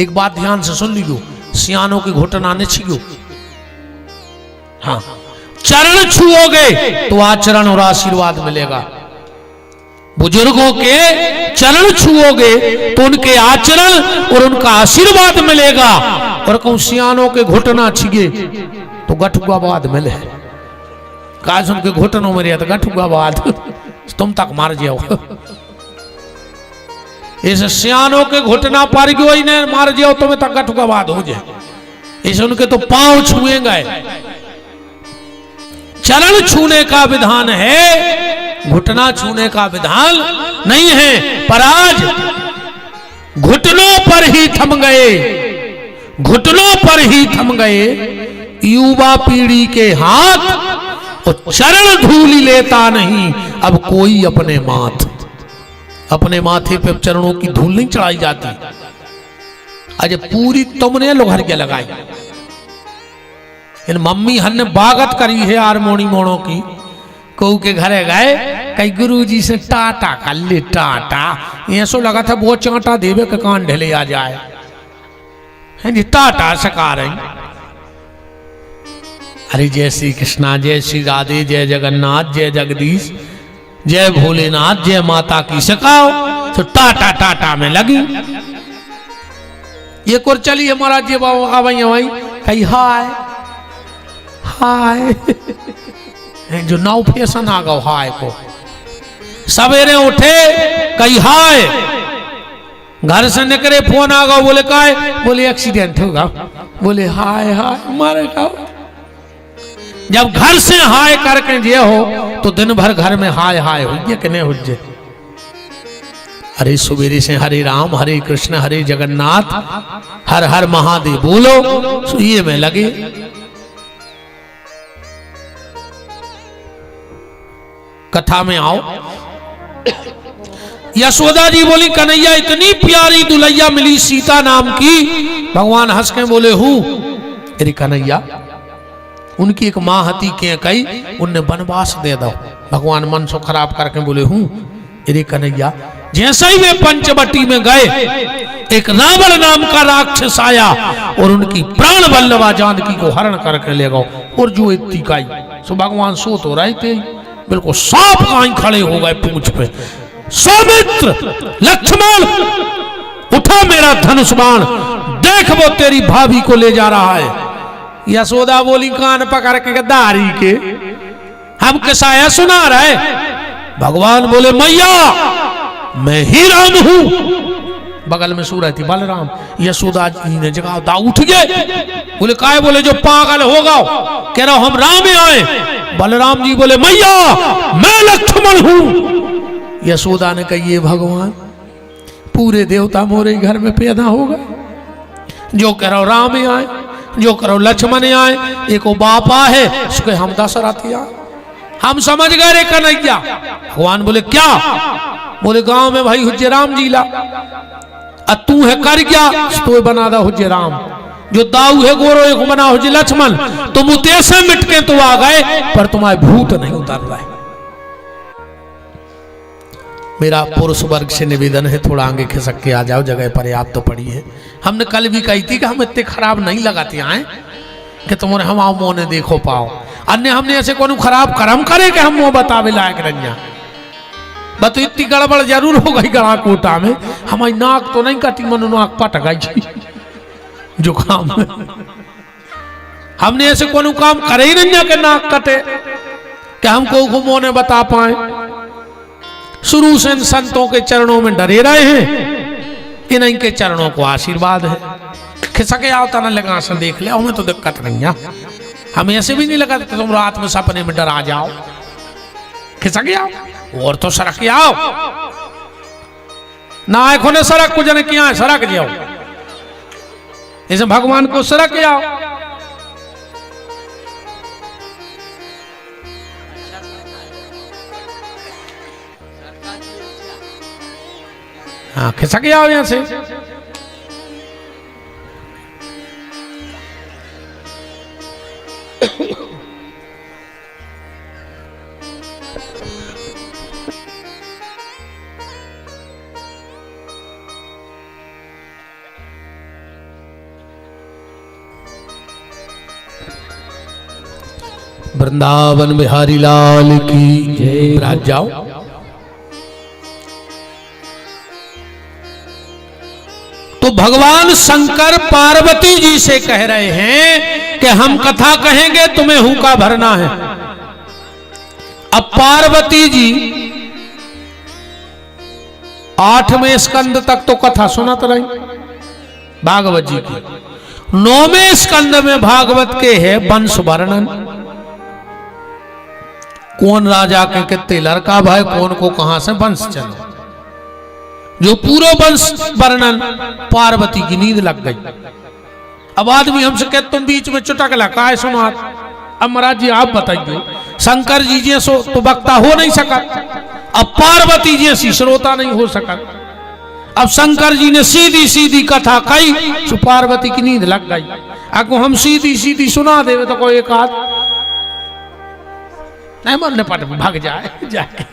एक बात ध्यान से सुन लियो, सियानों की घुटना न छियो। हाँ, चरण छुओगे तो आचरण और आशीर्वाद मिलेगा। बुजुर्गों के चरण छुओगे तो उनके आचरण और उनका आशीर्वाद मिलेगा। और कहूं सियानों के घुटना छिगे तो गठुआबाद मिले। काश उनके घुटनों में रहे तो गठुआबाद तुम तक मार जाओ। इस सियानों के घुटना पर गयो ही ने मार जाओ तुम्हें तक गठुआबाद हो जाए। इस उनके तो पांव छुएंगे। चरण छूने का विधान है, घुटना छूने का विधान नहीं है। पर आज घुटनों पर ही थम गए, घुटनों पर ही थम गए युवा पीढ़ी के हाथ। और चरण धूलि लेता नहीं अब कोई अपने अपने माथे पे चरणों की धूल नहीं चढ़ाई जाती। आज पूरी तुमने लोहर के लगाई। इन मम्मी हन बागत करी है हारमोनी मोड़ों की। कऊ के घरे गए कई गुरुजी से टाटा कर ले टाटा। ऐसो लगा था वो चांटा देवे के कान ढले आ जाए। है जी टाटा सका रही। अरे जय श्री कृष्णा, जय श्री राधे, जय जगन्नाथ, जय जगदीश, जय भोलेनाथ, जय माता की सकाओ। तो टाटा टाटा में लगी। ये कोर चली हमारा जे आवाई आवाई कही हाय हाय। जो नाव फैशन आ गो हाय को। सवेरे उठे कही हाय, घर से निकले फोन आ गो बोले काय, बोले एक्सीडेंट होगा, बोले हाय हाय मारेगा। जब घर से हाय करके जे हो तो दिन भर घर में हाय हाय हो कि नहीं हो जे। अरे सुबेरे से हरे राम हरे कृष्ण हरे जगन्नाथ हर हर महादेव बोलो सुइए में लगे। कथा में आओ। यशोदा जी बोली कन्हैया इतनी प्यारी दुल्हैया मिली सीता नाम की। भगवान हंस के बोले हूं। अरे कन्हैया उनकी एक मां हती के कही उनने वनवास दे दो। भगवान मन सो खराब करके बोले हूं। अरे कन्हैया जैसे ही वे पंचवटी में गए एक रावण नाम का राक्षस आया और उनकी प्राण वल्लभा जानकी को हरण करके ले गो। और जो इतनी काई सो भगवान सो तो रहे थे बिल्कुल सांप काई खड़े हो गए पूंछ पे। सौमित्र लक्ष्मण उठा मेरा धनुष बाण, देख वो तेरी भाभी को ले जा रहा है। यशोदा बोली कान पकड़ के गद्दारी के हम किसाया सुना रहे। भगवान बोले मैया मैं ही राम हूं। बगल में सो रही थी बलराम। यशोदा जी ने जगह उठ गए। बोले काय, बोले जो पागल होगा कह रहा हम राम आए। बलराम जी बोले मैया मैं लक्ष्मण हूं। यशोदा ने कही भगवान पूरे देवता मोरे घर में पैदा होगा। जो कह रहा राम आए, जो करो लक्ष्मण आए, एक बापा है उसके हम दशरथ आए। हम समझ गए रे कन्हैया। भगवान बोले क्या? बोले गांव में भाई हुज्जे राम जी ला तू है कर क्या तो बना दा हुज्जे राम। जो दाऊ है गोरो एक बना हुज्जे लक्ष्मण। तुम उते से मिट के तो आ गए पर तुम्हारे भूत नहीं उतर रहे। मेरा पुरुष वर्ग से निवेदन है थोड़ा आगे खिसक के आ जाओ, जगह पर याद तो पड़ी है। हमने कल भी कही थी कि हम इतने खराब नहीं लगाते आए कि तुम्हारे हम आओ मुंह ने देखो पाओ। अन्य हमने ऐसे कोनो खराब कर्म करे कि हम मुंह बतावे लायक रंजा। बस तो इतनी गड़बड़ जरूर हो गई गला कोटा में। हमारी नाक तो नहीं कटी, मनो नाक पट गई जो काम हमने ऐसे कोनो काम करे ही नहीं कि नाक कटे कि हमको मुंह ने बता पाए। शुरू से इन संतों के चरणों में डरे रहे हैं। इन इनके चरणों को आशीर्वाद है। खिसके आवता न लगा से देख ले, हमें तो दिक्कत नहीं है। हमें ऐसे भी नहीं लगा कि तुम रात में सपने में डरा जाओ। खिसके आओ और तो सड़क आओ ना आंखों ने सड़क को जने किया है सड़क जाओ। इसे भगवान को सड़क आओ। हाँ खिसक आओ यहां से। वृंदावन बिहारी लाल की जय। राज जाओ। तो भगवान शंकर पार्वती जी से कह रहे हैं कि हम कथा कहेंगे, तुम्हें हुक्का भरना है। अब पार्वती जी 8वें स्कंद तक तो कथा सुनत रही भागवत जी की। 9वें स्कंद में भागवत के है वंश वर्णन, कौन राजा के कितने लड़का भाई, कौन को कहां से वंश चला, जो पूरा वंश वर्णन। पार्वती की नींद लग गई। अब आदमी हमसे कहते तुम बीच में चुटक लगा है सुनो। अब महाराज जी आप बताइए, शंकर जी जैसो तो वक्ता हो नहीं सका, अब पार्वती जैसी श्रोता नहीं हो सका। अब शंकर जी ने सीधी सीधी कथा कही तो पार्वती की नींद लग गई। आपको हम सीधी सीधी सुना दे तो कोई एक आध नहीं मरने पट भाग जाए जाके।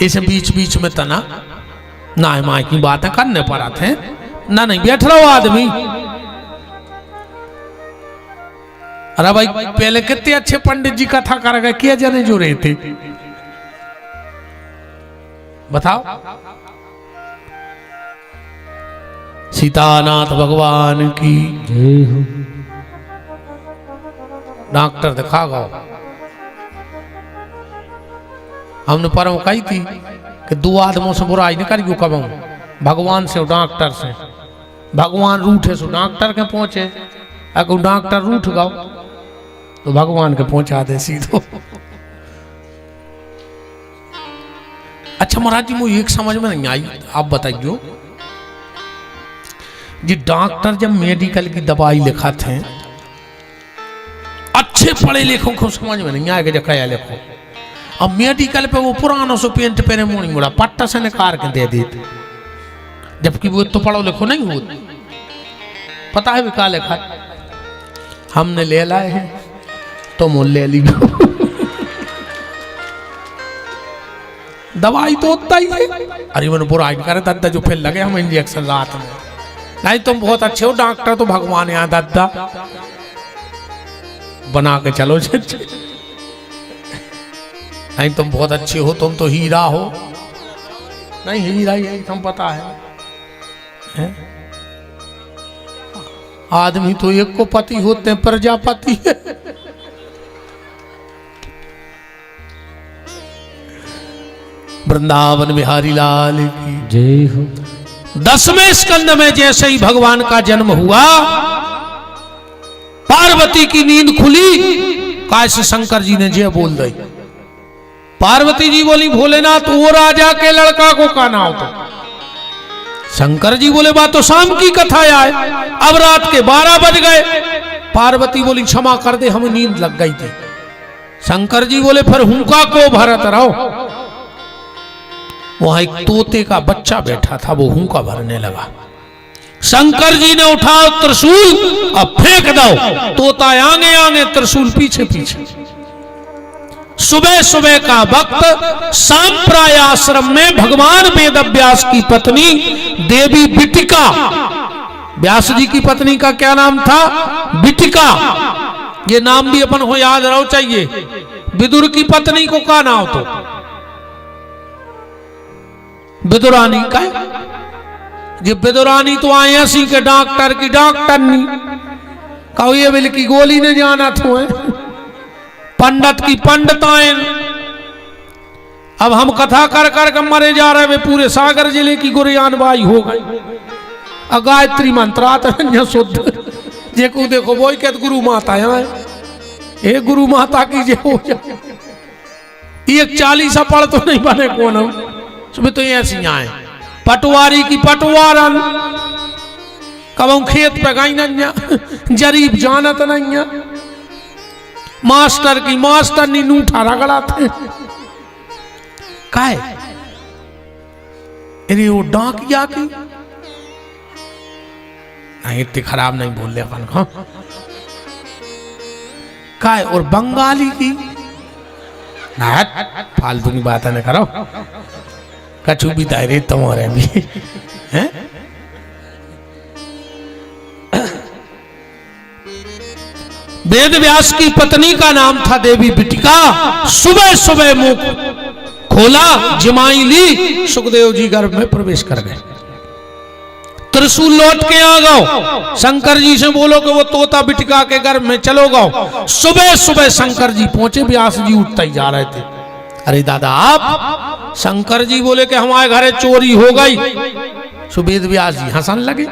इसे बीच बीच में तना ना माँ की बातें करने पर आते हैं ना, नहीं बैठ रहो आदमी। अरे भाई पहले कितने अच्छे पंडित जी कथा कर गए, किया जाने जो रहे थे बताओ। सीतानाथ भगवान की जय हो। डॉक्टर दिखा गो, हमने परम कही थी कि 2 आदमों से बुराई नहीं करियो कब, भगवान से डॉक्टर से। भगवान रूठे सो डॉक्टर के पहुंचे, अगर डॉक्टर रूठ गओ तो भगवान के पहुंचा दे सीधो। अच्छा महाराज जी मुझे एक समझ में नहीं आई, आप बताइए जी डॉक्टर जब मेडिकल की दवाई लिखाते हैं, अच्छे पढ़े लिखों को समझ में नहीं आएगा जो क्या लिखो। अब मेडिकल पे वो पुराना सो पेंट पहने मुड़ी मुड़ा पट्टा से निकाल के दे देते, जबकि वो तो पढ़ो लिखो नहीं हो। पता है क्या लिखा, हमने ले लाए हैं तो मुल ले ली। दवाई तो उतना ही है। अरे मैंने बुराई करे दादा जो फिर लगे हम इंजेक्शन रात में, नहीं तुम बहुत अच्छे हो डॉक्टर, तो भगवान यहाँ दादा बना के चलो। नहीं तुम बहुत अच्छे हो, तुम तो हीरा हो। नहीं हीरा ही है, तुम पता है? आदमी तो एक को पति होते हैं, प्रजापति है। वृंदावन बिहारी लाल की जय हो। 10वें स्कंद में जैसे ही भगवान का जन्म हुआ, पार्वती की नींद खुली, कैसे शंकर जी ने जय बोल दी। पार्वती जी बोली भोलेनाथ वो राजा के लड़का को का नाम तो। शंकर जी बोले बात तो शाम की कथा आए, अब रात के 12 बज गए। पार्वती बोली क्षमा कर दे, हमें नींद लग गई थी। शंकर जी बोले फिर हुक्का को भरत रहो। वहां एक तोते का बच्चा बैठा था, वो हुक्का भरने लगा। शंकर जी ने उठाओ त्रिशूल अब फेंक दो, तोता आगे आगे त्रिशूल पीछे पीछे। सुबह सुबह का वक्त सांप्राय आश्रम में भगवान वेद व्यास की पत्नी देवी बिटिका, व्यास जी की पत्नी का क्या नाम था? बिटिका। ये नाम भी अपन को याद रहो चाहिए। विदुर की पत्नी को क्या नाम तो? विदुरानी का। ये विदुरानी तो आए ऐसी के डॉक्टर की डॉक्टर नहीं कहो, ये बिल की गोली ने जाना तो है। पंडित की पंडिताएं। अब हम कथा कर कर मरे जा रहे, वे पूरे सागर जिले की गुरियानबाई हो गई। गायत्री मंत्रात शुद्ध जेको देखो वो कहते गुरु माता है। ए गुरु माता की जे हो जाए, एक 40 पढ़ तो नहीं बने कौन हम सुबह तो ऐसी आए। पटवारी की पटवारन, कब खेत पे गई न जरीब जानत नहीं। मास्टर की मास्टर नी नूठा रगड़ा थे। काय अरे वो डाकिया की नहीं, इतनी खराब नहीं बोल रहे अपन को। काय और बंगाली की फालतू की बात नहीं करो। कछु भी दायरे तुम्हारे भी हैं। वेद व्यास की पत्नी का नाम था देवी बिटिका। सुबह सुबह मुंह खोला, जमाई ली, सुखदेव जी गर्भ में प्रवेश कर गए। त्रिशूल लौट के आ गओ, शंकर जी से बोलो कि वो तोता बिटिका के गर्भ में चलो गओ। सुबह सुबह शंकर जी पहुंचे, व्यास जी उठते ही जा रहे थे। अरे दादा आप? शंकर जी बोले कि हमारे घरे चोरी हो गई। सुबेद व्यास जी हंसन लगे।